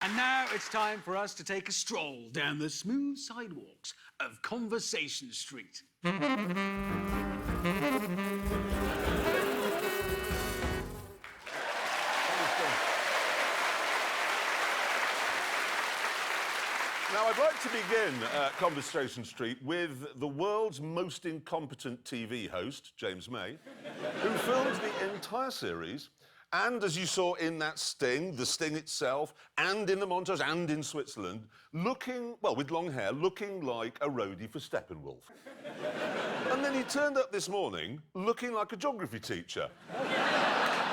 And now it's time for us to take a stroll down the smooth sidewalks of Conversation Street. Now, I'd like to begin Conversation Street with the world's most incompetent TV host, James May, who filmed the entire series, and as you saw in that sting, the sting itself, and in the montage, and in Switzerland, looking, well, with long hair, looking like a roadie for Steppenwolf. And then he turned up this morning looking like a geography teacher.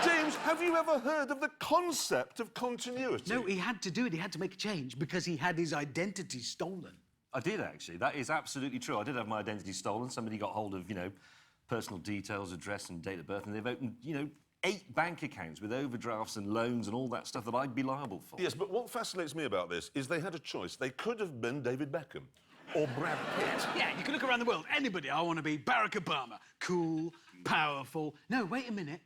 James, have you ever heard of the concept of continuity? No, he had to do it. He had to make a change because he had his identity stolen. I did, actually. That is absolutely true. I did have my identity stolen. Somebody got hold of, personal details, address and date of birth, and they've opened, 8 bank accounts with overdrafts and loans and all that stuff that I'd be liable for. Yes, but what fascinates me about this is they had a choice. They could have been David Beckham or Brad Pitt. Yeah, you can look around the world. Anybody. I want to be Barack Obama. Cool, powerful. No, wait a minute.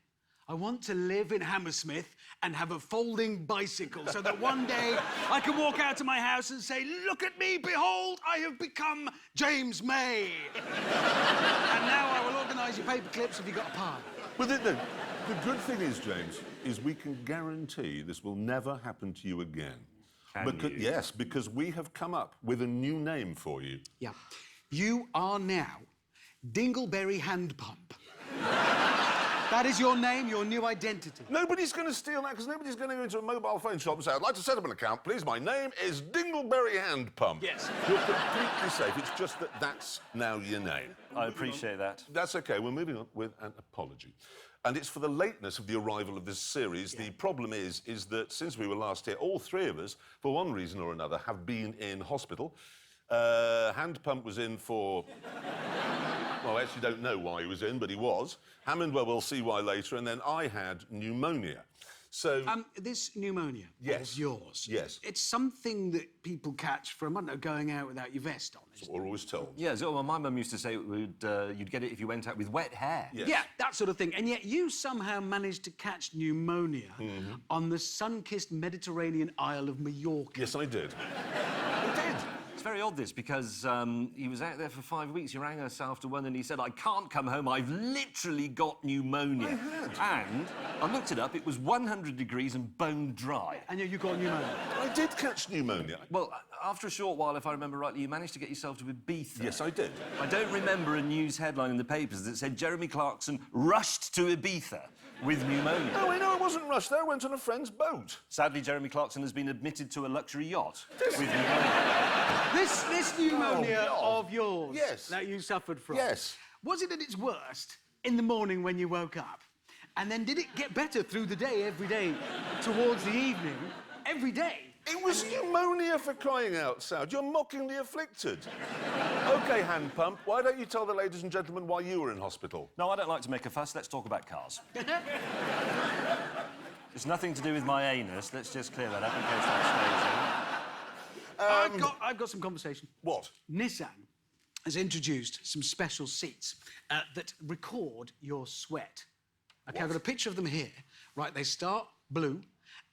I want to live in Hammersmith and have a folding bicycle so that one day I can walk out of my house and say, look at me, behold, I have become James May. And now I will organise your paper clips if you've got a pie. But the good thing is, James, is we can guarantee this will never happen to you again. Yes, because we have come up with a new name for you. Yeah. You are now Dingleberry Hand Pump. That is your name, your new identity. Nobody's going to steal that because nobody's going to go into a mobile phone shop and say, I'd like to set up an account, please. My name is Dingleberry Hand Pump. Yes. You're completely safe. It's just that that's now your name. I appreciate that. That's OK. We're moving on with an apology. And it's for the lateness of the arrival of this series. Yeah. The problem is that since we were last here, all 3 of us, for one reason or another, have been in hospital. Hand Pump was in for... Well, I actually don't know why he was in, but he was. Hammond, well, we'll see why later. And then I had pneumonia. So... this pneumonia yes. of yours... Yes. It's something that people catch from, I don't know, going out without your vest on. That's what we're always told. Yeah, so my mum used to say you'd get it if you went out with wet hair. Yes. Yeah, that sort of thing. And yet you somehow managed to catch pneumonia on the sun-kissed Mediterranean Isle of Mallorca. Yes, I did. I did. It's very odd, this, because he was out there for 5 weeks. He rang us after one and he said, I can't come home. I've literally got pneumonia. I had. And I looked it up. It was 100 degrees and bone dry. And you got pneumonia? I did catch pneumonia. Well, after a short while, if I remember rightly, you managed to get yourself to Ibiza. Yes, I did. I don't remember a news headline in the papers that said Jeremy Clarkson rushed to Ibiza with pneumonia. No, I wasn't rushed there. I went on a friend's boat. Sadly, Jeremy Clarkson has been admitted to a luxury yacht with pneumonia. This pneumonia of yours yes. that you suffered from, yes. Was it at its worst in the morning when you woke up? And then did it get better through the day, every day, towards the evening, every day? It was pneumonia, for crying out loud. You're mocking the afflicted. OK, Hand Pump, why don't you tell the ladies and gentlemen why you were in hospital? No, I don't like to make a fuss. Let's talk about cars. It's nothing to do with my anus. Let's just clear that up in case that stays in. I've got some conversation. What? Nissan has introduced some special seats that record your sweat. OK, I've got a picture of them here. Right, they start blue,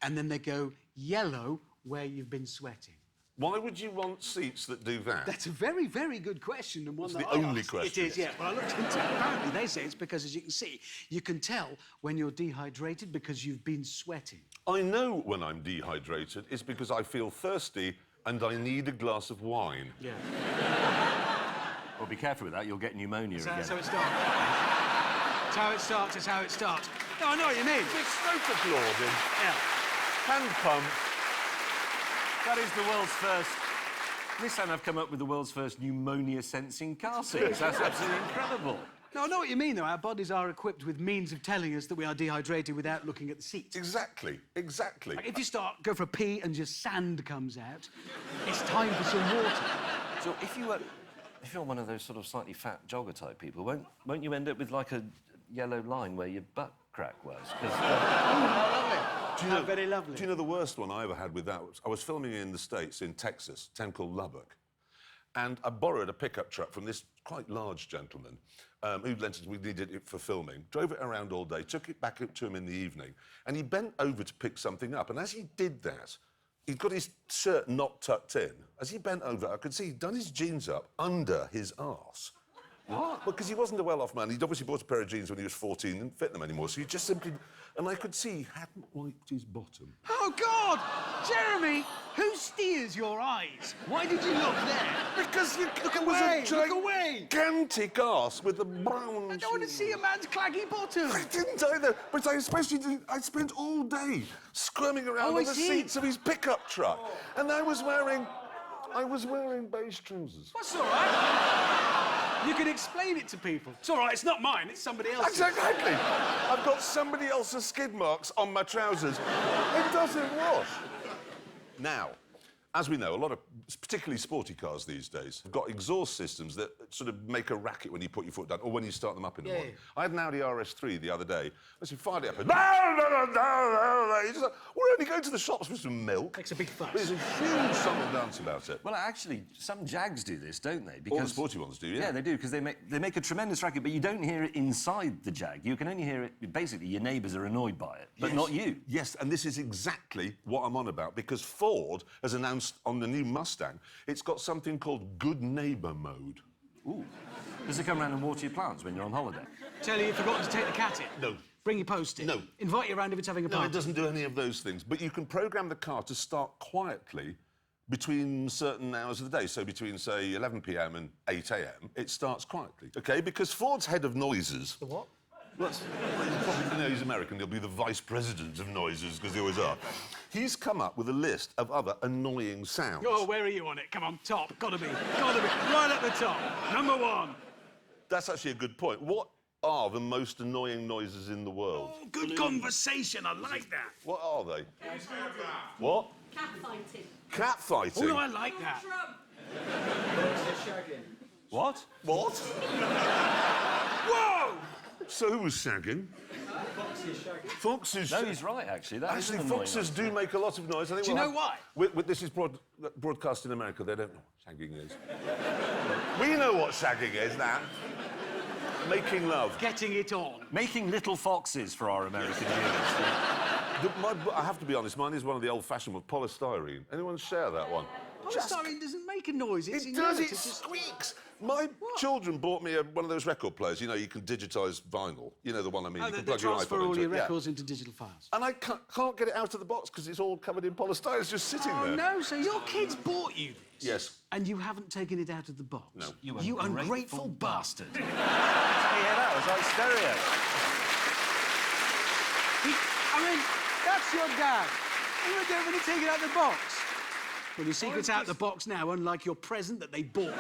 and then they go yellow where you've been sweating. Why would you want seats that do that? That's a very, very good question, and one it's that the only question. It is, yeah. Well, I looked into it. Apparently, they say it's because, as you can see, you can tell when you're dehydrated because you've been sweating. I know when I'm dehydrated. It's because I feel thirsty and I need a glass of wine. Yeah. Well, be careful with that. You'll get pneumonia again. That's how it starts. It's how it starts. It's how it starts. No, I know what you mean. Big stroke applauding. Yeah. Hand Pump. That is the world's first... Nissan have come up with the world's first pneumonia-sensing car seats. That's absolutely incredible. No, I know what you mean, though. Our bodies are equipped with means of telling us that we are dehydrated without looking at the seat. Exactly, exactly. Like if you go for a pee and just sand comes out, it's time for some water. So if you're one of those sort of slightly fat jogger-type people, won't you end up with, like, a yellow line where your butt crack was? Do you know, very lovely. Do you know the worst one I ever had with that? I was filming in the States, in Texas, a town called Lubbock. And I borrowed a pickup truck from this quite large gentleman who lent it, we needed it for filming, drove it around all day, took it back to him in the evening, and he bent over to pick something up. And as he did that, he'd got his shirt not tucked in. As he bent over, I could see he'd done his jeans up under his arse. What? Well, because he wasn't a well-off man. He'd obviously bought a pair of jeans when he was 14 and didn't fit them anymore, so he just simply... And I could see he hadn't wiped his bottom. Oh, God! Jeremy, who steers your eyes? Why did you look there? Because Look it was away, a look away. gigantic arse with a brown... I don't want to see a man's claggy bottom. I didn't either, but I spent all day squirming around Oh, on I the see. seats of his pickup truck. And I was wearing beige trousers. What's all right? You can explain it to people. It's all right, it's not mine, it's somebody else's. Exactly. I've got somebody else's skid marks on my trousers. It doesn't wash. Now, as we know, a lot of, particularly sporty cars these days, have got exhaust systems that sort of make a racket when you put your foot down or when you start them up in the morning. I had an Audi RS3 the other day. I fired it up and... No. You just like, we're only going to the shops for some milk. Makes a big fuss. There's a huge song and dance about it. Well, actually, some Jags do this, don't they? All the sporty ones do, yeah. Yeah, they do, because they make a tremendous racket, but you don't hear it inside the Jag. You can only hear it... Basically, your neighbours are annoyed by it, but not you. Yes, and this is exactly what I'm on about, because Ford has announced on the new Mustang, it's got something called Good Neighbour mode. Ooh. Does it come around and water your plants when you're on holiday? Tell you you've forgotten to take the cat in? No. Bring your post in? No. Invite you around if it's having a No, party? it doesn't do any of those things. But you can program the car to start quietly between certain hours of the day. So between, say, 11 p.m. and 8 a.m., it starts quietly, OK? Because Ford's head of noises... The what? Well, you probably know he's American. He'll be the vice president of noises, because they always are. He's come up with a list of other annoying sounds. Oh, where are you on it? Come on, top. Gotta be. Right at the top. Number one. That's actually a good point. What are the most annoying noises in the world? Oh, good conversation. I like that. What are they? What? Cat fighting. Cat fighting? Oh, no, I like that. What? What? Whoa! So who was shagging? Foxes. No, he's right, actually. That is Actually, an annoying foxes noise. do make a lot of noise. I think Do you know why? This is broadcast in America. They don't know what shagging is. We know what shagging is, that. Making love. Getting it on. Making little foxes for our American viewers. I have to be honest, mine is one of the old-fashioned ones, polystyrene. Anyone share that one? Polystyrene doesn't make a noise. It's It does, inert. it squeaks. My children bought me one of those record players, you know, you can digitise vinyl. You know the one I mean, Oh, you can they plug your transfer iPod all into your it. Yeah. records into digital files. And I can't get it out of the box because it's all covered in polystyrene. It's just sitting Oh, there. no, so your kids bought you this? Yes. And you haven't taken it out of the box? No. You ungrateful bastard. Yeah, that was like stereo. I mean, that's your dad. And you don't want to take it out of the box. Well, your secret's out of the box now, unlike your present that they bought.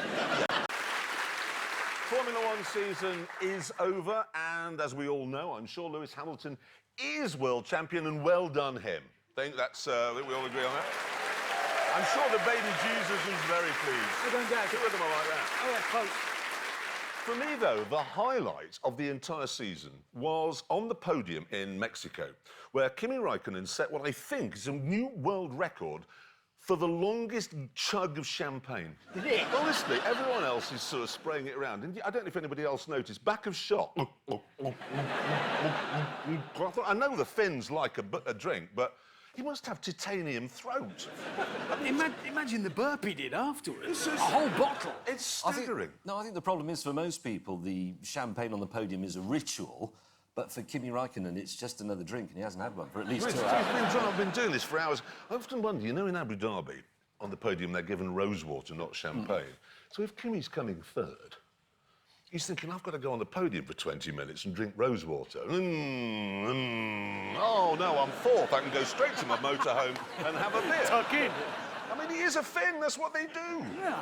Formula One season is over, and as we all know, I'm sure Lewis Hamilton is world champion, and well done him. I think we all agree on that. I'm sure the baby Jesus is very pleased. I don't doubt it. Two of them are like that. Oh, yeah, close. For me, though, the highlight of the entire season was on the podium in Mexico, where Kimi Raikkonen set what I think is a new world record for the longest chug of champagne. Did it? Honestly, everyone else is sort of spraying it around. And I don't know if anybody else noticed, back of shot. I know the Finns like a drink, but he must have titanium throat. Imagine the burp he did afterwards. A whole bottle. It's staggering. I think the problem is, for most people, the champagne on the podium is a ritual, but for Kimi Raikkonen, it's just another drink, and he hasn't had one for at least 2 hours. I've been doing this for hours. I often wonder, you know, in Abu Dhabi, on the podium, they're given rose water, not champagne. So if Kimi's coming third, he's thinking, I've got to go on the podium for 20 minutes and drink rose water. Oh, no, I'm fourth. I can go straight to my motorhome and have a beer. Tuck in. I mean, he is a Finn. That's what they do. Yeah.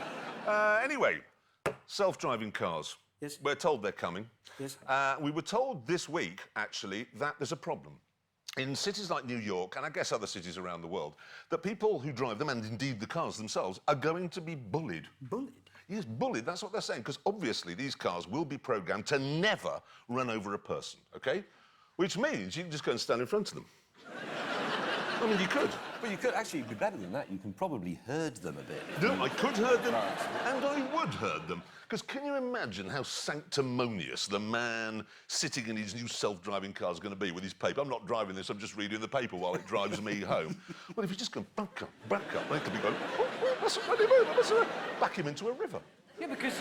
Anyway, self-driving cars. Yes. We're told they're coming. Yes. We were told this week, actually, that there's a problem. In cities like New York, and I guess other cities around the world, that people who drive them, and indeed the cars themselves, are going to be bullied. Bullied? Yes, bullied, that's what they're saying, because obviously these cars will be programmed to never run over a person, OK? Which means you can just go and stand in front of them. I mean, you could. Well, you could actually be better than that. You can probably herd them a bit. No, I could herd them, and I would herd them. Because can you imagine how sanctimonious the man sitting in his new self-driving car is going to be with his paper? I'm not driving this, I'm just reading the paper while it drives me home. Well, if you just go back up, they could be going, oh, that's a bloody move, that's a... back him into a river. Yeah, because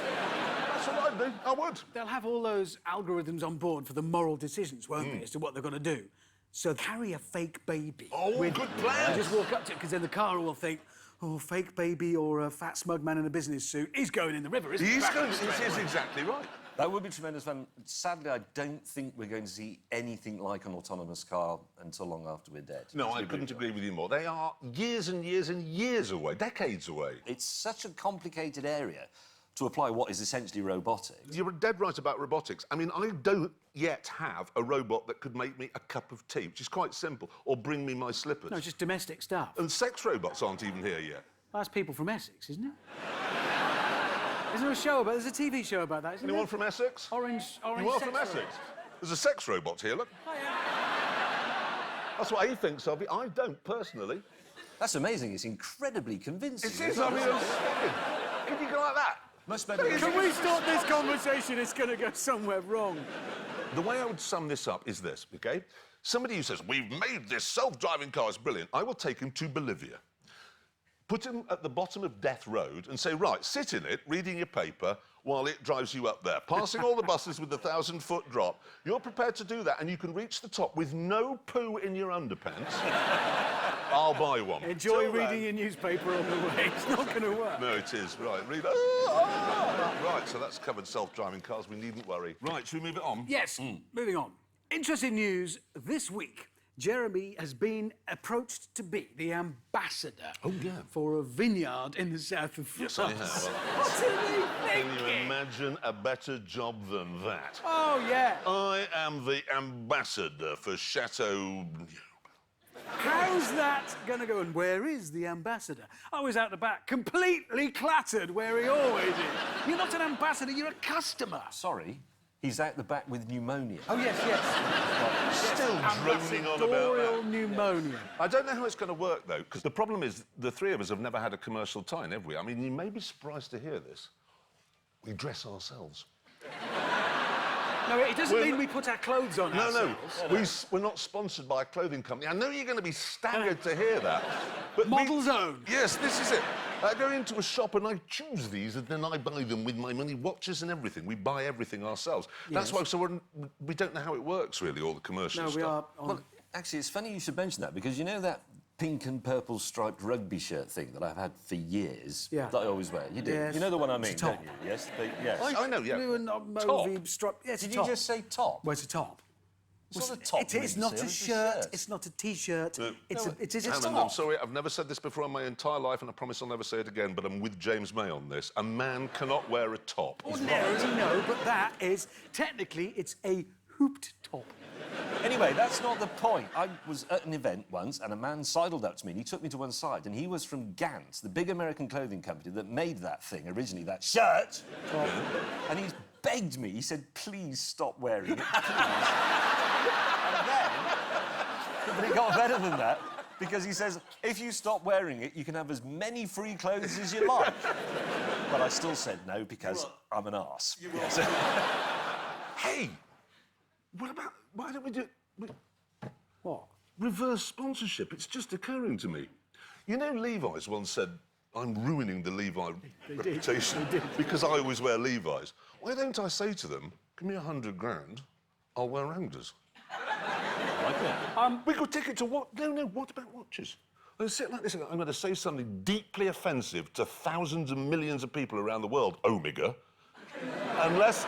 That's what I'd do, I would. they'll have all those algorithms on board for the moral decisions, won't they, as to what they're going to do. So carry a fake baby. Oh, good plan. And just walk up to it, because then the car will think, oh, fake baby or a fat smug man in a business suit. He's going in the river, isn't he? He's going, he is exactly right. That would be tremendous fun. Sadly, I don't think we're going to see anything like an autonomous car until long after we're dead. No, I couldn't agree with you more. They are years and years and years away, decades away. It's such a complicated area to apply what is essentially robotics. You're dead right about robotics. I mean, I don't yet have a robot that could make me a cup of tea, which is quite simple, or bring me my slippers. No, just domestic stuff. And sex robots aren't even here yet. That's People from Essex, isn't it? Isn't there a show about... There's a TV show about that, isn't Anyone there? from Essex? Orange You are sex from robot. Essex? There's a sex robot here, look. Oh, yeah. That's what he thinks of it. I don't, personally. That's amazing. It's incredibly convincing. It is, I mean, I'm saying. Can you go like that? Much better than... Can we stop this conversation? It's going to go somewhere wrong. The way I would sum this up is this, OK? Somebody who says, we've made this self-driving car, it's brilliant. I will take him to Bolivia, put him at the bottom of Death Road and say, right, sit in it, reading your paper, while it drives you up there, passing all the buses with the 1,000-foot drop. You're prepared to do that, and you can reach the top with no poo in your underpants. I'll buy one. Enjoy Till reading then- your newspaper on the way. It's not going to work. No, it is. Right, read... Right, so that's covered self-driving cars. We needn't worry. Right, should we move it on? Yes, moving on. Interesting news this week. Jeremy has been approached to be the ambassador for a vineyard in the south of France. Yes, I have. What are they Can you thinking? imagine a better job than that? Oh, yeah. I am the ambassador for Chateau... How's that going to go? And where is the ambassador? I was out the back, completely clattered where he always is. You're not an ambassador, you're a customer. Sorry, he's out the back with pneumonia. Oh, yes, yes. Still droning on about Ambassadorial that. pneumonia. I don't know how it's going to work, though, because the problem is the three of us have never had a commercial tie-in, have we? I mean, you may be surprised to hear this. We dress ourselves. No, it doesn't mean we put our clothes on No, ourselves. we're not sponsored by a clothing company. I know you're going to be staggered to hear that. But Model's own. Yes, this is it. I go into a shop and I choose these, and then I buy them with my money, watches and everything. We buy everything ourselves. That's why, so we don't know how it works, really, all the commercial No, stuff. we are on... Well, actually, it's funny you should mention that, because you know that pink and purple striped rugby shirt thing that I've had for years? Yeah. That I always wear. You do? Yes. You know the one I mean, It's a top. don't you? Yes? Yes. I know, yeah. Blue and mauve Top. stripe. Yeah, it's a Did top. you just say top? Well, it's a top. It's not a top, It is really, not a it's a shirt. shirt. It's not a T-shirt. No. It is a Hang on, top. I'm sorry, I've never said this before in my entire life, and I promise I'll never say it again, but I'm with James May on this. A man cannot wear a top. Ordinarily, no, but that is... Technically, it's a hooped top. Anyway, that's not the point. I was at an event once, and a man sidled up to me, and he took me to one side, and he was from Gant, the big American clothing company that made that thing originally, that shirt. And he begged me, he said, please stop wearing it, please. And then, but it got better than that, because he says, if you stop wearing it, you can have as many free clothes as you like. But I still said no, because I'm an arse. Yes. Hey, what about... Why don't we do... What? Reverse sponsorship. It's just occurring to me. You know, Levi's once said, I'm ruining the Levi reputation because I always wear Levi's. Why don't I say to them, give me 100 grand, I'll wear Angers. We could take it to what? No, what about watches? I sit like this, I'm going to say something deeply offensive to thousands and millions of people around the world, Omega, unless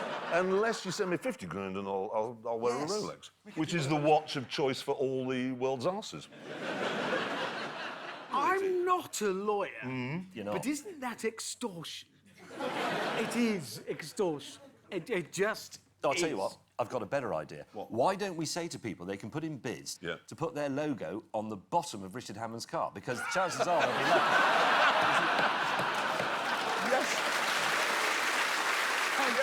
you send me 50 grand and I'll wear a Rolex, which is the watch of choice for all the world's asses. I'm not a lawyer, You're not. but isn't that extortion? It is extortion. It just I'll tell is. you what, I've got a better idea. What? Why don't we say to people they can put in bids to put their logo on the bottom of Richard Hammond's car? Because the chances are they'll be lucky. Yes. Thank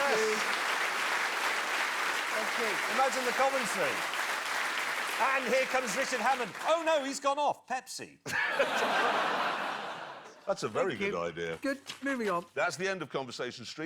you. Imagine the commentary. And here comes Richard Hammond. Oh, no, he's gone off. Pepsi. That's a very good idea. Good. Moving on. That's the end of Conversation Street.